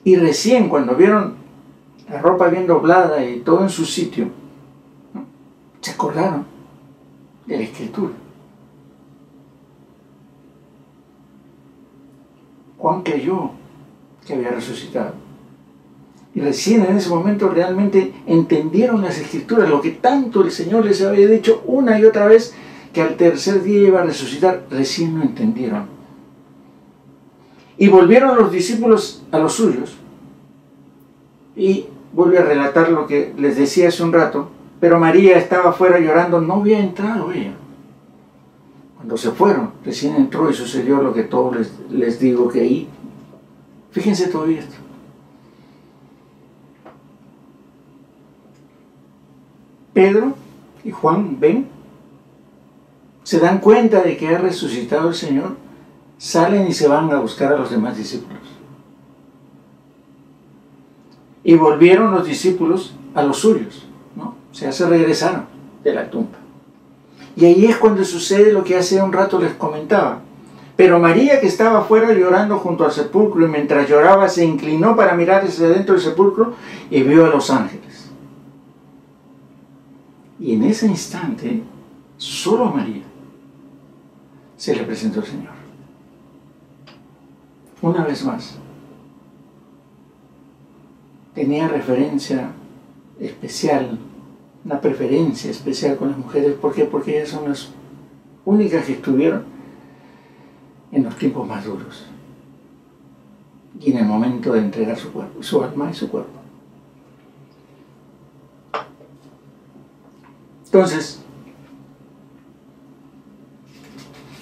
Y recién cuando vieron la ropa bien doblada y todo en su sitio, ¿no?, se acordaron de la Escritura. Juan creyó que había resucitado. Y recién en ese momento realmente entendieron las Escrituras, lo que tanto el Señor les había dicho una y otra vez, que al tercer día iba a resucitar. Recién lo entendieron. Y volvieron los discípulos a los suyos. Y vuelve a relatar lo que les decía hace un rato. Pero María estaba afuera llorando, no había entrado ella. Cuando se fueron, recién entró y sucedió lo que todos les digo que ahí Fíjense todavía esto. Pedro y Juan ven, se dan cuenta de que ha resucitado el Señor, salen y se van a buscar a los demás discípulos. Y volvieron los discípulos a los suyos, ¿no? O sea, se regresaron de la tumba. Y ahí es cuando sucede lo que hace un rato les comentaba. Pero María, que estaba afuera llorando junto al sepulcro, y mientras lloraba se inclinó para mirar hacia dentro del sepulcro y vio a los ángeles. Y en ese instante, solo a María se le presentó el Señor. Una vez más, tenía referencia especial, una preferencia especial con las mujeres. ¿Por qué? Porque ellas son las únicas que estuvieron en los tiempos más duros y en el momento de entregar su cuerpo, su alma y su cuerpo. Entonces,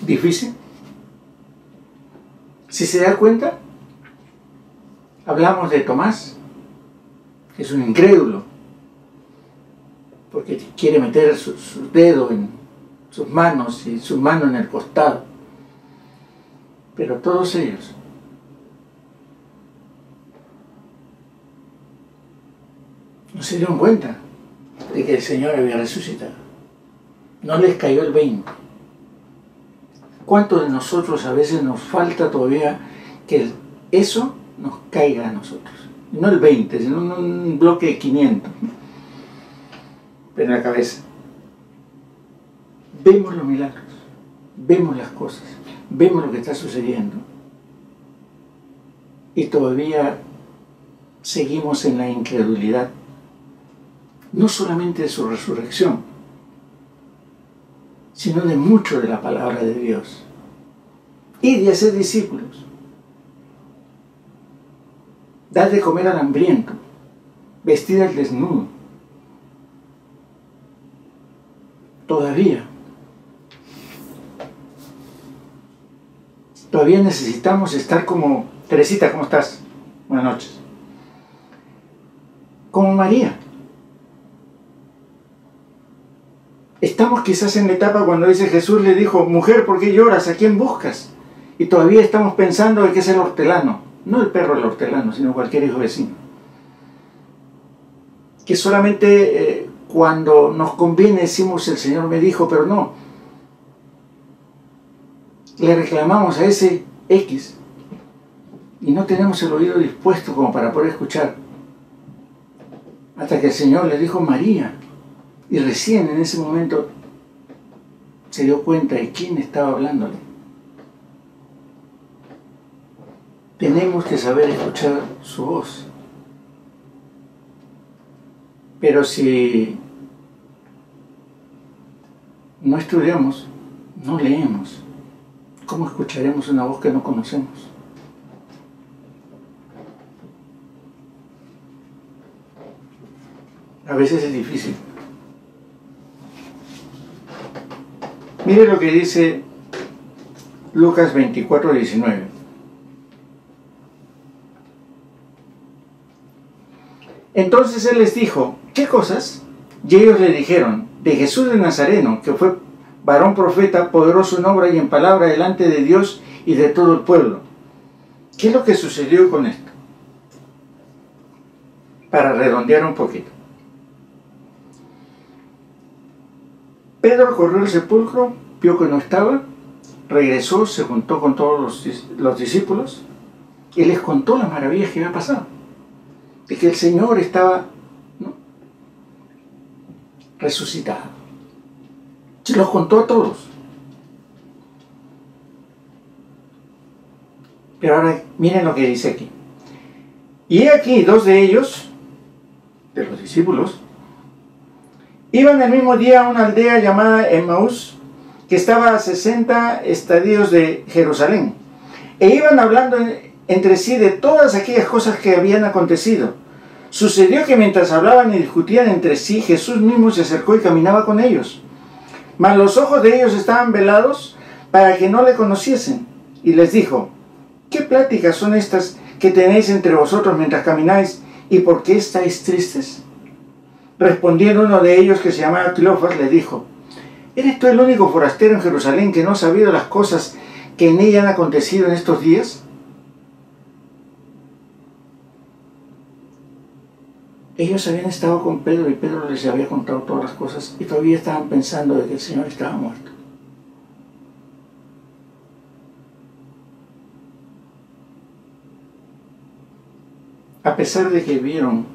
difícil. Si se da cuenta, hablamos de Tomás, que es un incrédulo, porque quiere meter su dedo en sus manos y su mano en el costado. Pero todos ellos no se dieron cuenta de que el Señor había resucitado. No les cayó el 20. ¿Cuántos de nosotros a veces nos falta todavía que eso nos caiga a nosotros? No el 20, sino un bloque de 500. Pero en la cabeza. Vemos los milagros, vemos las cosas, vemos lo que está sucediendo. Y todavía seguimos en la incredulidad. No solamente de su resurrección, sino de mucho de la palabra de Dios. Y de hacer discípulos. Dar de comer al hambriento, vestir al desnudo. Todavía necesitamos estar como Teresita. ¿Cómo estás? Buenas noches. Como María. Estamos quizás en la etapa cuando dice Jesús le dijo, mujer, ¿por qué lloras? ¿A quién buscas? Y todavía estamos pensando que es el hortelano. No el perro del hortelano, sino cualquier hijo vecino. Que solamente cuando nos conviene decimos el Señor me dijo, pero no. Le reclamamos a ese X y no tenemos el oído dispuesto como para poder escuchar. Hasta que el Señor le dijo María. Y recién en ese momento se dio cuenta de quién estaba hablándole. Tenemos que saber escuchar su voz. Pero si no estudiamos, no leemos, ¿cómo escucharemos una voz que no conocemos? A veces es difícil. Mire lo que dice Lucas 24:19. Entonces él les dijo, ¿qué cosas? Y ellos le dijeron, de Jesús de Nazareno, que fue varón profeta, poderoso en obra y en palabra delante de Dios y de todo el pueblo. ¿Qué es lo que sucedió con esto? Para redondear un poquito. Pedro corrió al sepulcro, vio que no estaba, regresó, se juntó con todos los discípulos y les contó las maravillas que había pasado. De que el Señor estaba, ¿no?, resucitado. Se los contó a todos. Pero ahora miren lo que dice aquí. Y aquí dos de ellos, de los discípulos, iban el mismo día a una aldea llamada Emaús, que estaba a 60 estadios de Jerusalén, e iban hablando entre sí de todas aquellas cosas que habían acontecido. Sucedió que mientras hablaban y discutían entre sí, Jesús mismo se acercó y caminaba con ellos. Mas los ojos de ellos estaban velados para que no le conociesen. Y les dijo, ¿qué pláticas son estas que tenéis entre vosotros mientras camináis? ¿Y por qué estáis tristes? Respondiendo uno de ellos, que se llamaba Cleofas, le dijo: ¿Eres tú el único forastero en Jerusalén que no ha sabido las cosas que en ella han acontecido en estos días? Ellos habían estado con Pedro y Pedro les había contado todas las cosas y todavía estaban pensando de que el Señor estaba muerto. A pesar de que vieron,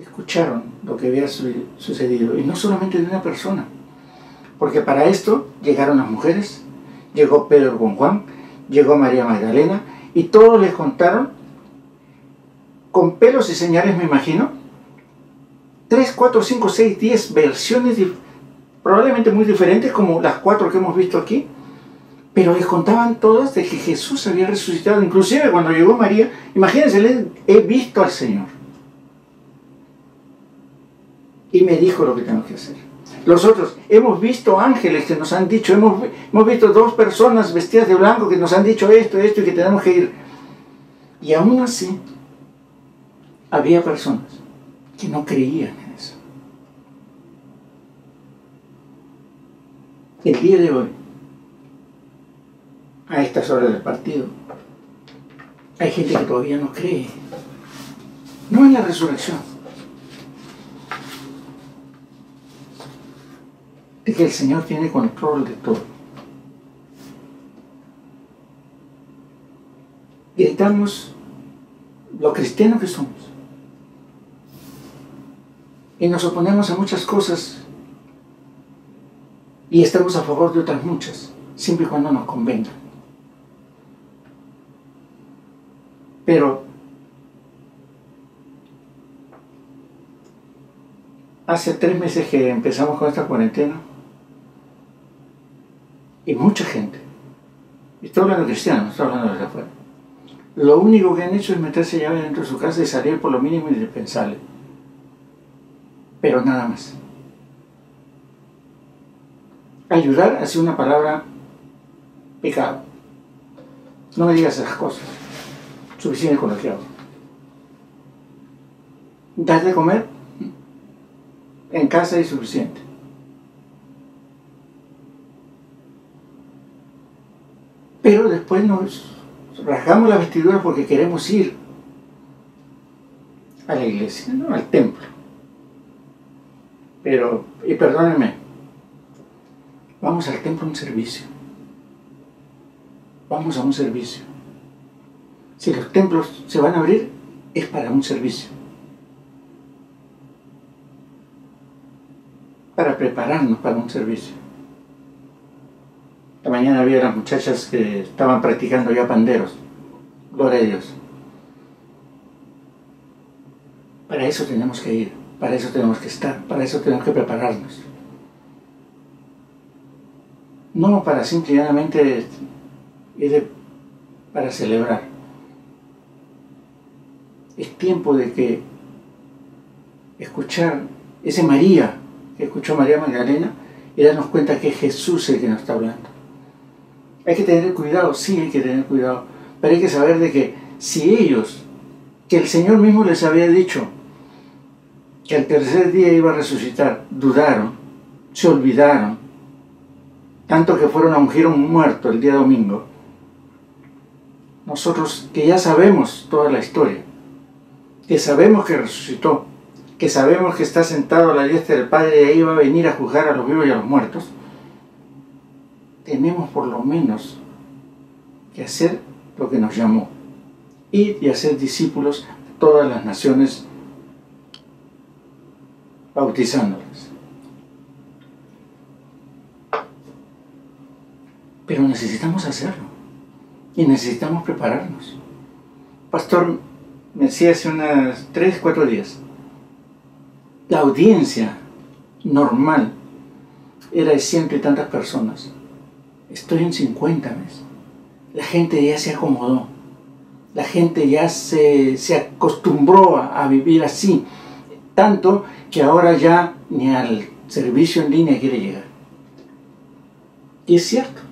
escucharon lo que había sucedido, y no solamente de una persona, porque para esto llegaron las mujeres, llegó Pedro con Juan, llegó María Magdalena, y todos les contaron, con pelos y señales me imagino, 3, 4, 5, 6, 10 versiones probablemente muy diferentes como las 4 que hemos visto aquí, pero les contaban todas de que Jesús había resucitado. Inclusive cuando llegó María, imagínense, he visto al Señor y me dijo lo que tengo que hacer. Los otros, hemos visto ángeles que nos han dicho, hemos visto 2 personas vestidas de blanco que nos han dicho esto y que tenemos que ir. Y aún así, había personas que no creían en eso. El día de hoy, a estas horas del partido, hay gente que todavía no cree, no en la resurrección, de que el Señor tiene control de todo. Gritamos lo cristianos que somos y nos oponemos a muchas cosas y estamos a favor de otras muchas, siempre y cuando nos convengan. Pero hace 3 meses que empezamos con esta cuarentena y mucha gente, y estoy hablando de cristianos, no estoy hablando de afuera, lo único que han hecho es meterse llave dentro de su casa y salir por lo mínimo indispensable, pero nada más. Ayudar ha sido una palabra pecado. No me digas esas cosas, suficiente con lo que hago. Dar de comer en casa es suficiente. Pero después nos rasgamos las vestiduras porque queremos ir a la iglesia, ¿no? Al templo. Pero, y perdónenme, vamos al templo a un servicio. Vamos a un servicio. Si los templos se van a abrir, es para un servicio. Para prepararnos para un servicio. Esta mañana había las muchachas que estaban practicando ya panderos. Gloria a Dios. Para eso tenemos que ir, para eso tenemos que estar, para eso tenemos que prepararnos. No para simplemente ir para celebrar. Es tiempo de que escuchar ese María que escuchó María Magdalena y darnos cuenta que es Jesús el que nos está hablando. Hay que tener cuidado, sí hay que tener cuidado, pero hay que saber de que si ellos, que el Señor mismo les había dicho que al tercer día iba a resucitar, dudaron, se olvidaron, tanto que fueron a ungir a un muerto el día domingo. Nosotros que ya sabemos toda la historia, que sabemos que resucitó, que sabemos que está sentado a la diestra del Padre y ahí va a venir a juzgar a los vivos y a los muertos, tenemos por lo menos que hacer lo que nos llamó, ir y hacer discípulos de todas las naciones, bautizándolas. Pero necesitamos hacerlo y necesitamos prepararnos. Pastor me decía hace unas 3, 4 días, la audiencia normal era de 100 y tantas personas. Estoy en 50 meses. La gente ya se acomodó. La gente ya se acostumbró a vivir así. Tanto que ahora ya ni al servicio en línea quiere llegar. Y es cierto.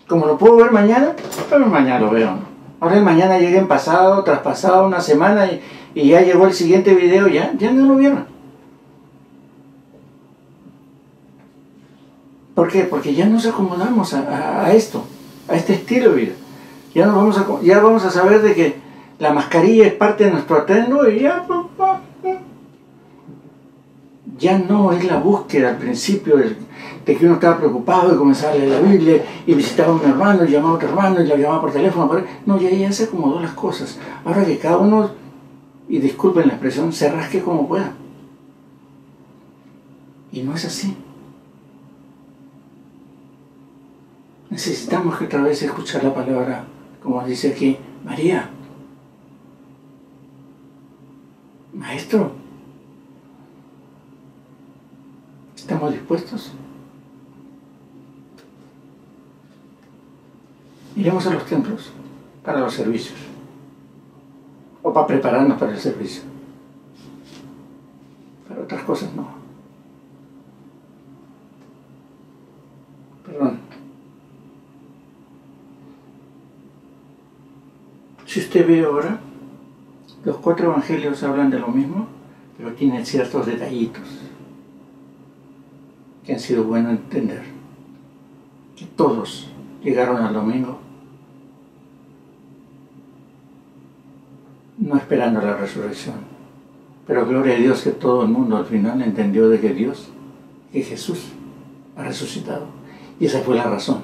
Como lo puedo ver mañana, pero mañana lo veo, ¿no? Ahora el mañana llega en pasado, traspasado, una semana y ya llegó el siguiente video, ya no lo vieron. ¿Por qué? Porque ya nos acomodamos a esto, a este estilo de vida. Ya vamos a saber de que la mascarilla es parte de nuestro atuendo y ya no es la búsqueda al principio de que uno estaba preocupado de comenzar a leer la Biblia y visitaba a un hermano y llamaba a otro hermano y lo llamaba por teléfono. No, ya se acomodó las cosas. Ahora que cada uno, y disculpen la expresión, se rasque como pueda. Y no es así. Necesitamos que otra vez escuchar la palabra, como dice aquí, María, Maestro, ¿estamos dispuestos? Iremos a los templos para los servicios o para prepararnos para el servicio. Para otras cosas no. Perdón. Si usted ve ahora, los 4 evangelios hablan de lo mismo, pero tienen ciertos detallitos que han sido buenos entender. Que todos llegaron al domingo no esperando la resurrección, pero gloria a Dios que todo el mundo al final entendió de que Jesús ha resucitado. Y esa fue la razón.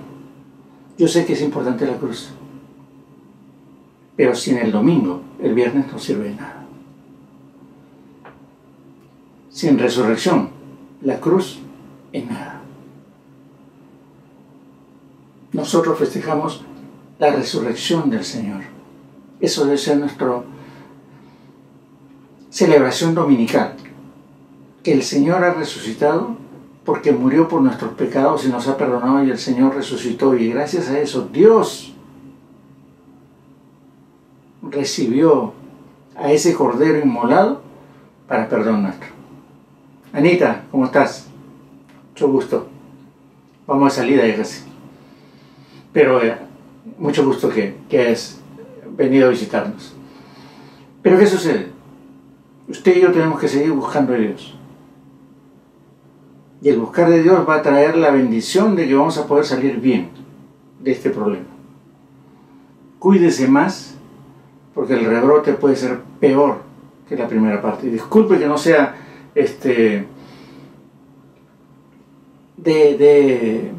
Yo sé que es importante la cruz, pero sin el domingo, el viernes no sirve de nada. Sin resurrección, la cruz es nada. Nosotros festejamos la resurrección del Señor. Eso debe ser nuestra celebración dominical. Que el Señor ha resucitado porque murió por nuestros pecados y nos ha perdonado y el Señor resucitó. Y gracias a eso, Dios recibió a ese cordero inmolado para perdón nuestro. Anita, ¿cómo estás? Mucho gusto. Vamos a salida ya casi. Pero mucho gusto que hayas venido a visitarnos. Pero ¿qué sucede? Usted y yo tenemos que seguir buscando a Dios. Y el buscar de Dios va a traer la bendición de que vamos a poder salir bien de este problema. Cuídese más, porque el rebrote puede ser peor que la primera parte. Y disculpe que no sea de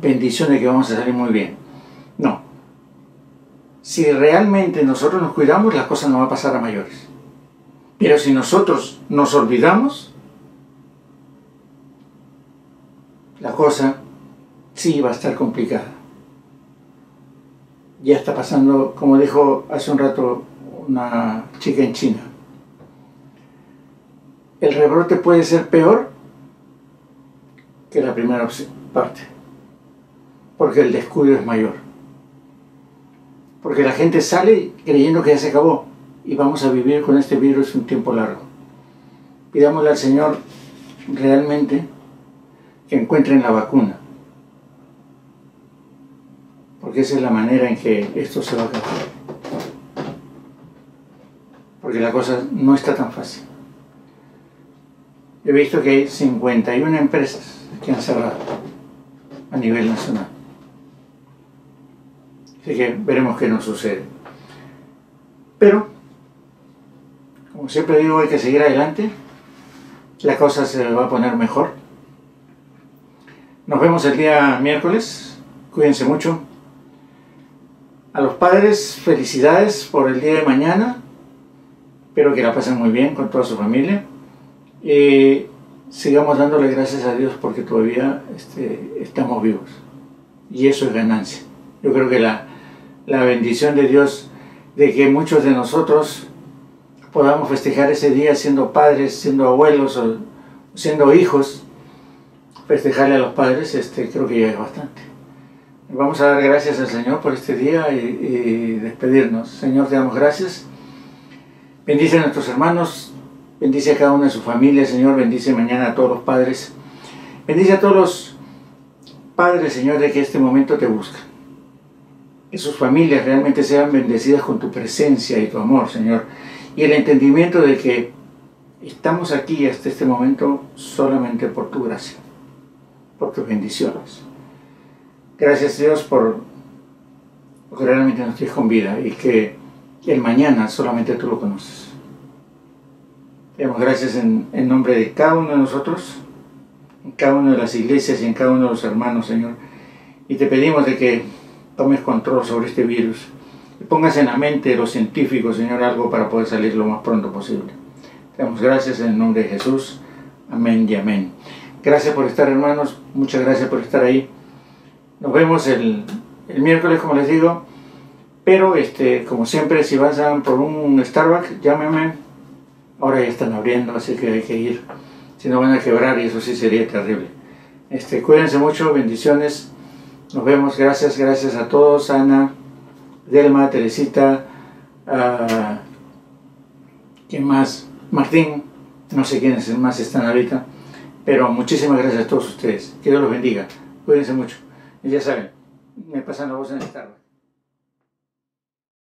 bendiciones que vamos a salir muy bien. No. Si realmente nosotros nos cuidamos, las cosas no van a pasar a mayores. Pero si nosotros nos olvidamos, la cosa sí va a estar complicada. Ya está pasando, como dijo hace un rato una chica en China. El rebrote puede ser peor que la primera parte, porque el descuido es mayor. Porque la gente sale creyendo que ya se acabó y vamos a vivir con este virus un tiempo largo. Pidámosle al Señor realmente que encuentren la vacuna, porque esa es la manera en que esto se va a acabar. Porque la cosa no está tan fácil. He visto que hay 51 empresas que han cerrado a nivel nacional. Así que veremos qué nos sucede. Pero, como siempre digo, hay que seguir adelante. La cosa se va a poner mejor. Nos vemos el día miércoles. Cuídense mucho. A los padres, felicidades por el día de mañana. Espero que la pasen muy bien con toda su familia. Y sigamos dándole gracias a Dios porque todavía estamos vivos. Y eso es ganancia. Yo creo que la bendición de Dios de que muchos de nosotros podamos festejar ese día siendo padres, siendo abuelos o siendo hijos, festejarle a los padres, creo que ya es bastante. Vamos a dar gracias al Señor por este día y despedirnos. Señor, te damos gracias. Bendice a nuestros hermanos, bendice a cada una de sus familias, Señor, bendice mañana a todos los padres. Bendice a todos los padres, Señor, de que este momento te buscan. que sus familias realmente sean bendecidas con tu presencia y tu amor, Señor, y el entendimiento de que estamos aquí hasta este momento solamente por tu gracia, por tus bendiciones. Gracias, Dios, por que realmente nos tienes con vida y que el mañana solamente tú lo conoces. Te damos gracias en nombre de cada uno de nosotros, en cada una de las iglesias y en cada uno de los hermanos, Señor. Y te pedimos de que tomes control sobre este virus y pongas en la mente de los científicos, Señor, algo para poder salir lo más pronto posible. Te damos gracias en el nombre de Jesús. Amén y amén. Gracias por estar, hermanos. Muchas gracias por estar ahí. Nos vemos el miércoles, como les digo. Pero, como siempre, si van por un Starbucks, llámenme. Ahora ya están abriendo, así que hay que ir. Si no, van a quebrar y eso sí sería terrible. Cuídense mucho. Bendiciones. Nos vemos. Gracias a todos. Ana, Delma, Teresita, ¿quién más? Martín, no sé quiénes más están ahorita, pero muchísimas gracias a todos ustedes. Que Dios los bendiga. Cuídense mucho. Y ya saben, me pasan la voz en el Starbucks.